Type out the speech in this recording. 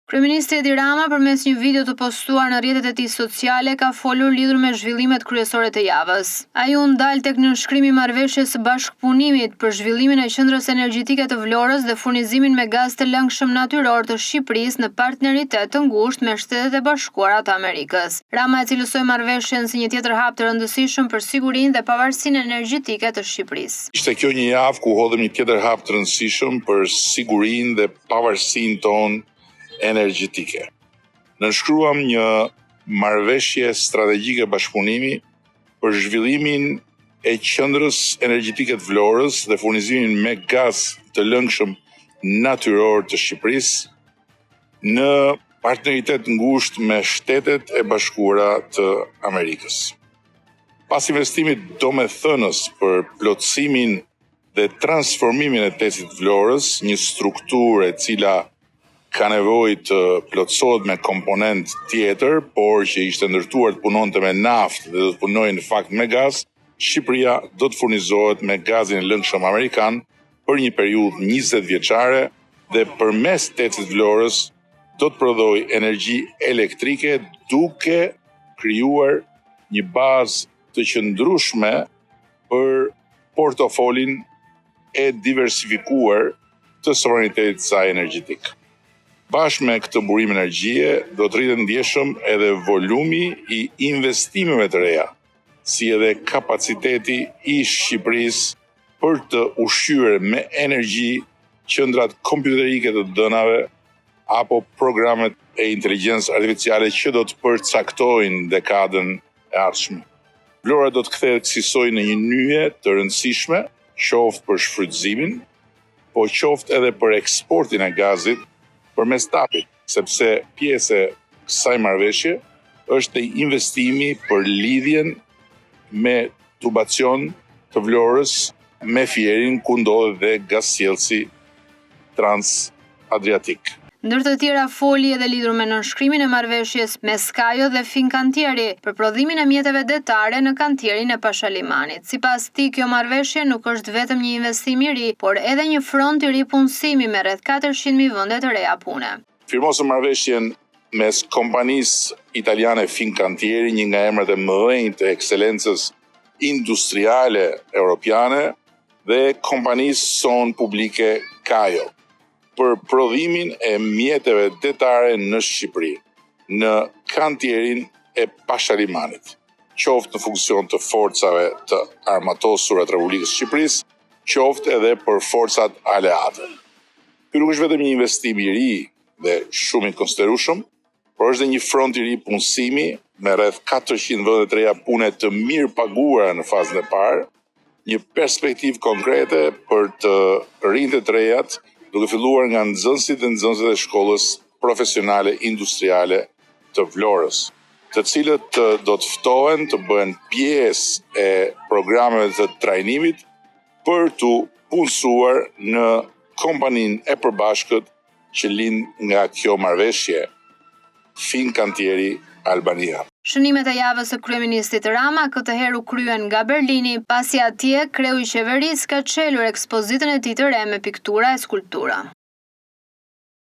Kryeministri Edi Rama përmes një video të postuar në rrjetet e tij sociale ka folur lidhur me zhvillimet kryesore të javës. Ai u ndal tek nënshkrimi i marrëveshjes së bashkëpunimit për zhvillimin e qendrës energjetike të Vlorës dhe furnizimin me gaz të lëngshëm natyror të Shqipërisë në partneritet të ngushtë me Shtetet e Bashkuara të Amerikës. Rama e cilësoi marrëveshjen si një tjetër hap të rëndësishëm për sigurinë dhe pavarësinë energjetike të Shqipërisë. Ishte kjo një javë ku hodhëm një tjetër hap të rëndësishëm për sigurinë dhe pavarësinë tonë energjetike. Nënshkruam një marrëveshje strategjike bashkëpunimi për zhvillimin e qendrës energjetike të Vlorës dhe furnizimin me gaz të lëngshëm natyror të Shqipërisë në partneritet ngushtë me Shtetet e Bashkuara të Amerikës. Pas investimit domethënës për plotësimin dhe transformimin e tesit Vlorës, një strukturë e cila ka nevojë të plotësohet me komponent tjetër, por që ishte ndërtuar të punonte me naftë dhe do të punojë në fakt me gaz, Shqipëria do të furnizohet me gazin e lëngshëm amerikan për një periudhë 20 vjeçare dhe përmes tecit Vlorës do të prodhojë energji elektrike duke krijuar një bazë të qëndrueshme për portofolin e diversifikuar të sovranitetit të saj energjetik. Bashkë me këtë burim energjie, do të rritet ndjeshëm edhe volumi i investimeve të reja, si edhe kapaciteti i Shqipërisë për të ushqyer me energji qendrat kompjuterike të dënave apo programet e inteligjencës artificiale që do të përcaktojnë dekadën e ardhshme. Vlora do të kthehet kësaj në një nyje të rëndësishme, qoftë për shfrytëzimin, po qoftë edhe për eksportin e gazit përmes TAP-it, sepse pjesë e kësaj marrëveshje është e investimi për lidhjen me tubacion të Vlorës me Fierin ku ndodhet dhe gazsjellsi Trans-Adriatik. Ndër të tjera foli edhe lidhur me nënshkrimin e marrëveshjes me Skajo dhe Fincantieri për prodhimin e mjeteve detare në kantierin e Pashalimanit. Sipas tij, kjo marrëveshje nuk është vetëm një investim i ri, por edhe një front i ri punësimi me rreth 400.000 vende të reja pune. Firmosëm marrëveshjen mes kompanisë italiane Fincantieri, një nga emrat e mëdhenj të ekselencës industriale europiane, dhe kompanisë son publike Kajo për prodhimin e mjeteve detare në Shqipëri, në kantierin e Pashalimanit, qoftë në funksion të forcave të armatosura të Republikës së Shqipërisë, qoftë edhe për forcat aleate. Ky nuk është vetëm një investim i ri dhe shumë i konsiderueshëm, por është edhe një front i ri punësimi me rreth 400 vende të reja pune të mirë paguara në fazën e parë, një perspektivë konkrete për të rinjtë të rejat, duke filluar nga nxënësit dhe nxënëset e shkollës profesionale industriale të Vlorës, të cilët do të ftohen të bëhen pjesë e programeve të trajnimit për të punësuar në kompaninë e përbashkët që lind nga kjo marrëveshje, Fincantieri Albania. Shënimet e javës së kryeministit Rama këtë herë u kryen nga Berlini, pasi atje kreu i qeverisë ka çelur ekspozitën e tij të re me piktura e skulptura.